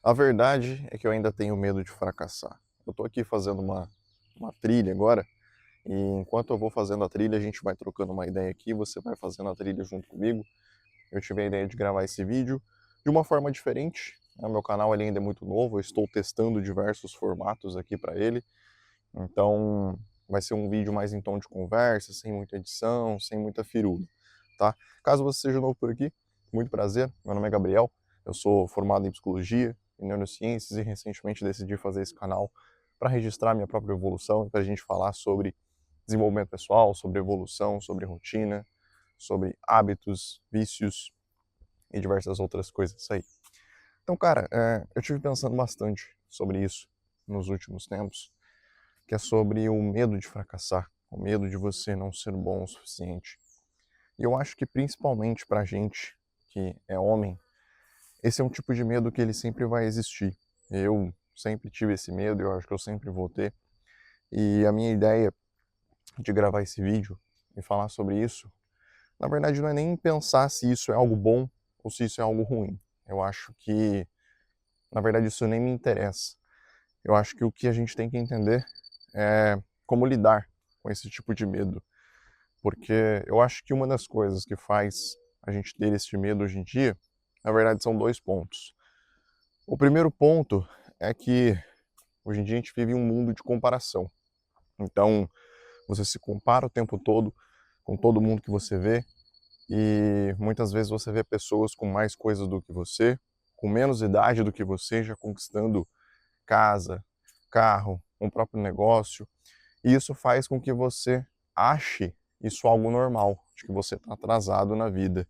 A verdade é que eu ainda tenho medo de fracassar. Eu tô aqui fazendo uma trilha agora, e enquanto eu vou fazendo a trilha, a gente vai trocando uma ideia aqui, você vai fazendo a trilha junto comigo. Eu tive a ideia de gravar esse vídeo de uma forma diferente, né? Meu canal ele ainda é muito novo, eu estou testando diversos formatos aqui para ele, então vai ser um vídeo mais em tom de conversa, sem muita edição, sem muita firula, tá? Caso você seja novo por aqui, muito prazer, meu nome é Gabriel, eu sou formado em psicologia e neurociências e recentemente decidi fazer esse canal para registrar minha própria evolução e para a gente falar sobre desenvolvimento pessoal, sobre evolução, sobre rotina, sobre hábitos, vícios e diversas outras coisas aí. Então, cara, eu tive pensando bastante sobre isso nos últimos tempos, que é sobre o medo de fracassar, o medo de você não ser bom o suficiente. E eu acho que principalmente pra gente que é homem, esse é um tipo de medo que ele sempre vai existir. Eu sempre tive esse medo, eu acho que eu sempre vou ter. E a minha ideia de gravar esse vídeo e falar sobre isso, na verdade não é nem pensar se isso é algo bom ou se isso é algo ruim. Eu acho que, na verdade, isso nem me interessa. Eu acho que o que a gente tem que entender é como lidar com esse tipo de medo. Porque eu acho que uma das coisas que faz a gente ter esse medo hoje em dia, na verdade, são dois pontos. O primeiro ponto é que hoje em dia a gente vive um mundo de comparação. Então, você se compara o tempo todo com todo mundo que você vê e muitas vezes você vê pessoas com mais coisas do que você, com menos idade do que você, já conquistando casa, carro, um próprio negócio. E isso faz com que você ache isso algo normal, de que você está atrasado na vida.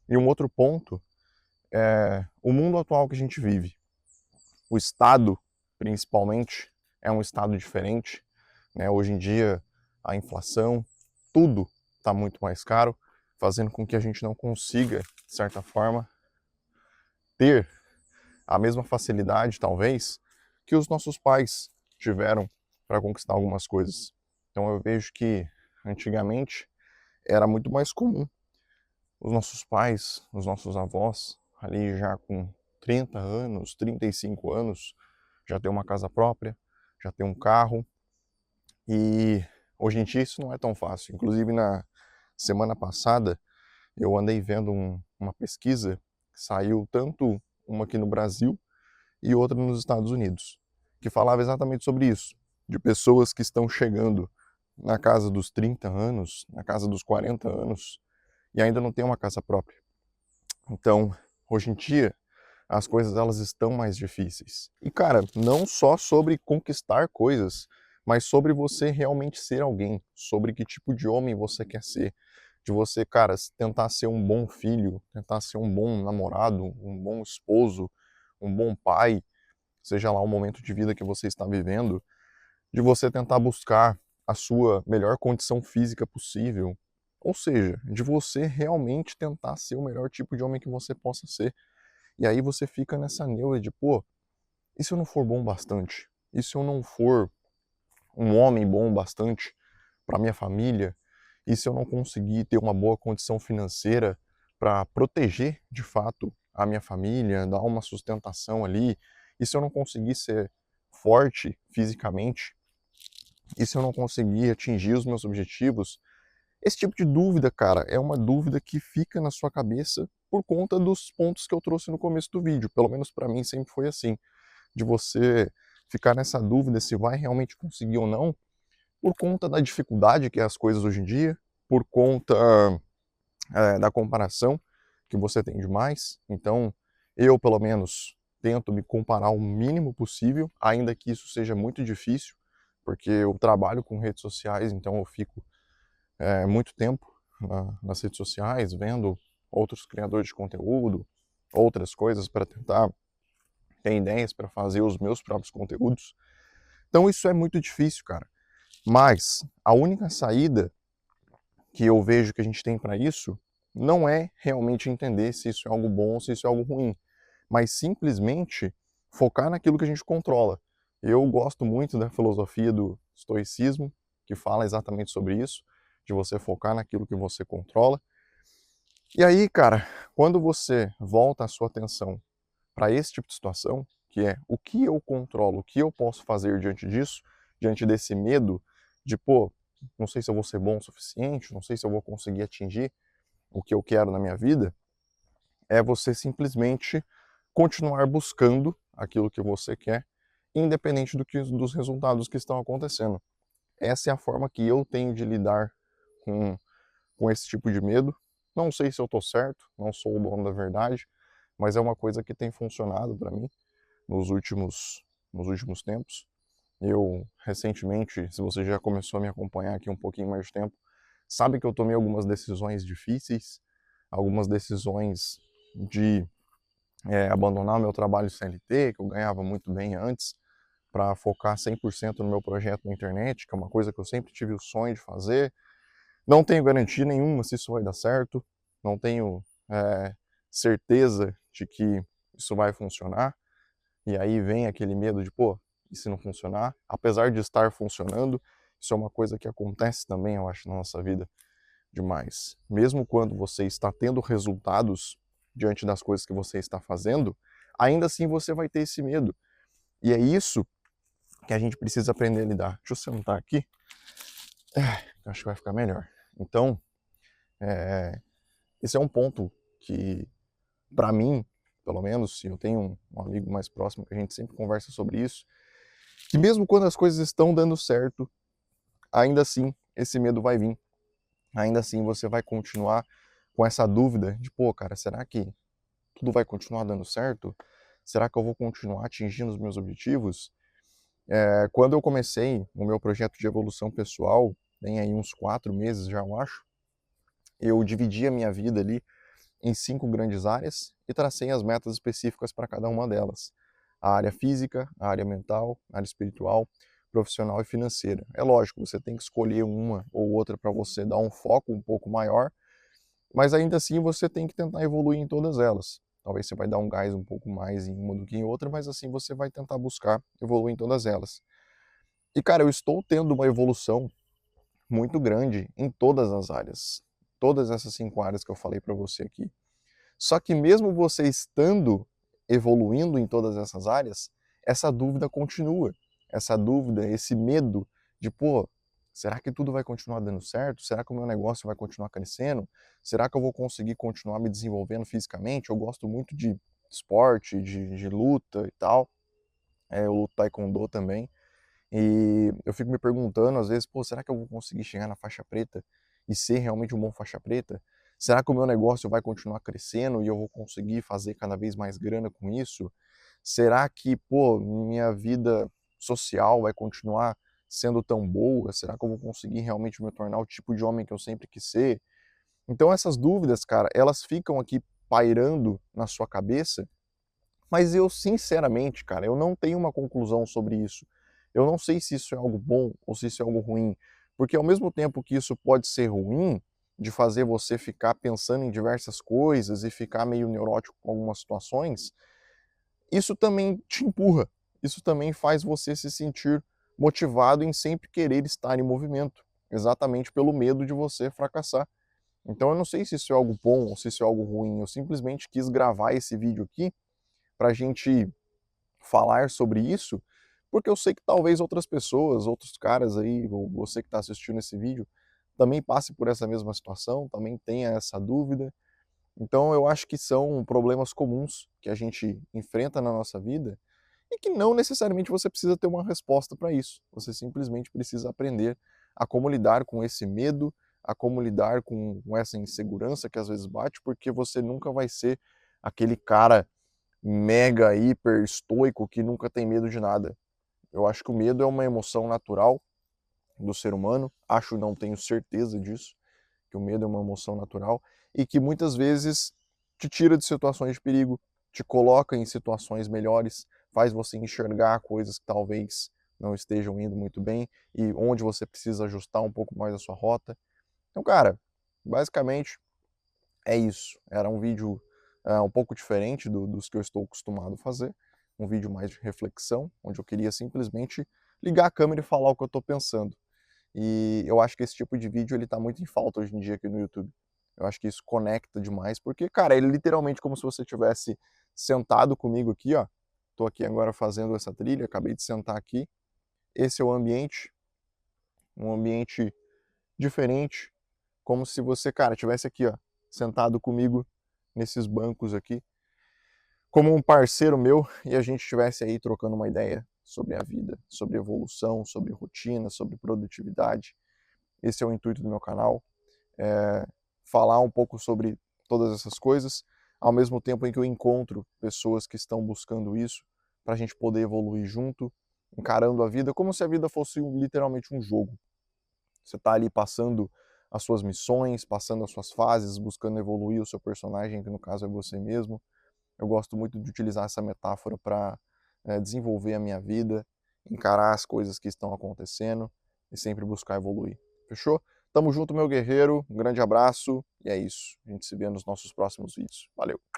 E um outro ponto é o mundo atual que a gente vive. O Estado, principalmente, é um Estado diferente, né? Hoje em dia, a inflação, tudo está muito mais caro, fazendo com que a gente não consiga, de certa forma, ter a mesma facilidade, talvez, que os nossos pais tiveram para conquistar algumas coisas. Então eu vejo que antigamente era muito mais comum os nossos pais, os nossos avós, ali já com 30 anos, 35 anos, já ter uma casa própria, já ter um carro, e hoje em dia isso não é tão fácil. Inclusive na semana passada eu andei vendo uma pesquisa que saiu tanto uma aqui no Brasil e outra nos Estados Unidos, que falava exatamente sobre isso, de pessoas que estão chegando na casa dos 30 anos, na casa dos 40 anos, e ainda não tem uma casa própria. Então, hoje em dia, as coisas elas estão mais difíceis. E cara, não só sobre conquistar coisas, mas sobre você realmente ser alguém, sobre que tipo de homem você quer ser, de você, cara, tentar ser um bom filho, tentar ser um bom namorado, um bom esposo, um bom pai, seja lá o momento de vida que você está vivendo, de você tentar buscar a sua melhor condição física possível. Ou seja, de você realmente tentar ser o melhor tipo de homem que você possa ser. E aí você fica nessa neura de, pô, e se eu não for bom bastante? E se eu não for um homem bom bastante para minha família? E se eu não conseguir ter uma boa condição financeira para proteger de fato a minha família, dar uma sustentação ali? E se eu não conseguir ser forte fisicamente? E se eu não conseguir atingir os meus objetivos? Esse tipo de dúvida, cara, é uma dúvida que fica na sua cabeça por conta dos pontos que eu trouxe no começo do vídeo. Pelo menos para mim sempre foi assim, de você ficar nessa dúvida se vai realmente conseguir ou não, por conta da dificuldade que é as coisas hoje em dia, por conta da comparação que você tem demais. Então, eu, pelo menos, tento me comparar o mínimo possível, ainda que isso seja muito difícil, porque eu trabalho com redes sociais, então eu fico muito tempo nas redes sociais, vendo outros criadores de conteúdo, outras coisas para tentar ter ideias para fazer os meus próprios conteúdos. Então isso é muito difícil, cara. Mas a única saída que eu vejo que a gente tem para isso não é realmente entender se isso é algo bom ou se isso é algo ruim, mas simplesmente focar naquilo que a gente controla. Eu gosto muito da filosofia do estoicismo, que fala exatamente sobre isso, de você focar naquilo que você controla. E aí, cara, quando você volta a sua atenção para esse tipo de situação, que é o que eu controlo, o que eu posso fazer diante disso, diante desse medo de, pô, não sei se eu vou ser bom o suficiente, não sei se eu vou conseguir atingir o que eu quero na minha vida, é você simplesmente continuar buscando aquilo que você quer, independente dos resultados que estão acontecendo. Essa é a forma que eu tenho de lidar com esse tipo de medo. Não sei se eu estou certo, não sou o dono da verdade, mas é uma coisa que tem funcionado para mim nos últimos tempos. Eu, recentemente, se você já começou a me acompanhar aqui um pouquinho mais de tempo, sabe que eu tomei algumas decisões difíceis, algumas decisões de abandonar meu trabalho CLT, que eu ganhava muito bem antes, para focar 100% no meu projeto na internet, que é uma coisa que eu sempre tive o sonho de fazer. Não tenho garantia nenhuma se isso vai dar certo, não tenho certeza de que isso vai funcionar, e aí vem aquele medo de, pô, e se não funcionar? Apesar de estar funcionando, isso é uma coisa que acontece também, eu acho, na nossa vida demais. Mesmo quando você está tendo resultados diante das coisas que você está fazendo, ainda assim você vai ter esse medo. E é isso que a gente precisa aprender a lidar. Deixa eu sentar aqui. Acho que vai ficar melhor. Então, esse é um ponto que, para mim, pelo menos, se eu tenho um amigo mais próximo que a gente sempre conversa sobre isso, que mesmo quando as coisas estão dando certo, ainda assim esse medo vai vir. Ainda assim você vai continuar com essa dúvida de, pô, cara, será que tudo vai continuar dando certo? Será que eu vou continuar atingindo os meus objetivos? Quando eu comecei o meu projeto de evolução pessoal, tem aí uns 4 meses já, eu acho, eu dividi a minha vida ali em 5 grandes áreas e tracei as metas específicas para cada uma delas. A área física, a área mental, a área espiritual, profissional e financeira. É lógico, você tem que escolher uma ou outra para você dar um foco um pouco maior, mas ainda assim você tem que tentar evoluir em todas elas. Talvez você vai dar um gás um pouco mais em uma do que em outra, mas assim você vai tentar buscar evoluir em todas elas. E cara, eu estou tendo uma evolução muito grande em todas as áreas. Todas essas 5 áreas que eu falei para você aqui. Só que mesmo você estando evoluindo em todas essas áreas, essa dúvida continua. Essa dúvida, esse medo de, pô, será que tudo vai continuar dando certo? Será que o meu negócio vai continuar crescendo? Será que eu vou conseguir continuar me desenvolvendo fisicamente? Eu gosto muito de esporte, de luta e tal. Eu luto taekwondo também. E eu fico me perguntando, às vezes, pô, será que eu vou conseguir chegar na faixa preta e ser realmente um bom faixa preta? Será que o meu negócio vai continuar crescendo e eu vou conseguir fazer cada vez mais grana com isso? Será que, pô, minha vida social vai continuar sendo tão boa? Será que eu vou conseguir realmente me tornar o tipo de homem que eu sempre quis ser? Então essas dúvidas, cara, elas ficam aqui pairando na sua cabeça, mas eu, sinceramente, cara, eu não tenho uma conclusão sobre isso. Eu não sei se isso é algo bom ou se isso é algo ruim, porque ao mesmo tempo que isso pode ser ruim, de fazer você ficar pensando em diversas coisas e ficar meio neurótico com algumas situações, isso também te empurra. Isso também faz você se sentir motivado em sempre querer estar em movimento, exatamente pelo medo de você fracassar. Então eu não sei se isso é algo bom ou se isso é algo ruim. Eu simplesmente quis gravar esse vídeo aqui para a gente falar sobre isso, porque eu sei que talvez outras pessoas, outros caras aí, ou você que está assistindo esse vídeo, também passe por essa mesma situação, também tenha essa dúvida. Então eu acho que são problemas comuns que a gente enfrenta na nossa vida e que não necessariamente você precisa ter uma resposta para isso. Você simplesmente precisa aprender a como lidar com esse medo, a como lidar com essa insegurança que às vezes bate, porque você nunca vai ser aquele cara mega, hiper estoico que nunca tem medo de nada. Eu acho que o medo é uma emoção natural do ser humano, acho, não tenho certeza disso, que o medo é uma emoção natural e que muitas vezes te tira de situações de perigo, te coloca em situações melhores, faz você enxergar coisas que talvez não estejam indo muito bem e onde você precisa ajustar um pouco mais a sua rota. Então, cara, basicamente é isso. Era um vídeo um pouco diferente dos que eu estou acostumado a fazer, um vídeo mais de reflexão, onde eu queria simplesmente ligar a câmera e falar o que eu estou pensando. E eu acho que esse tipo de vídeo ele tá muito em falta hoje em dia aqui no YouTube. Eu acho que isso conecta demais, porque, cara, ele é literalmente como se você tivesse sentado comigo aqui, ó, tô aqui agora fazendo essa trilha, acabei de sentar aqui. Esse é o ambiente, um ambiente diferente, como se você, cara, tivesse aqui, ó, sentado comigo nesses bancos aqui, como um parceiro meu, e a gente estivesse aí trocando uma ideia sobre a vida, sobre evolução, sobre rotina, sobre produtividade. Esse é o intuito do meu canal, falar um pouco sobre todas essas coisas, ao mesmo tempo em que eu encontro pessoas que estão buscando isso, para a gente poder evoluir junto, encarando a vida como se a vida fosse literalmente um jogo. Você está ali passando as suas missões, passando as suas fases, buscando evoluir o seu personagem, que no caso é você mesmo. Eu gosto muito de utilizar essa metáfora para desenvolver a minha vida, encarar as coisas que estão acontecendo e sempre buscar evoluir. Fechou? Tamo junto, meu guerreiro. Um grande abraço e é isso. A gente se vê nos nossos próximos vídeos. Valeu!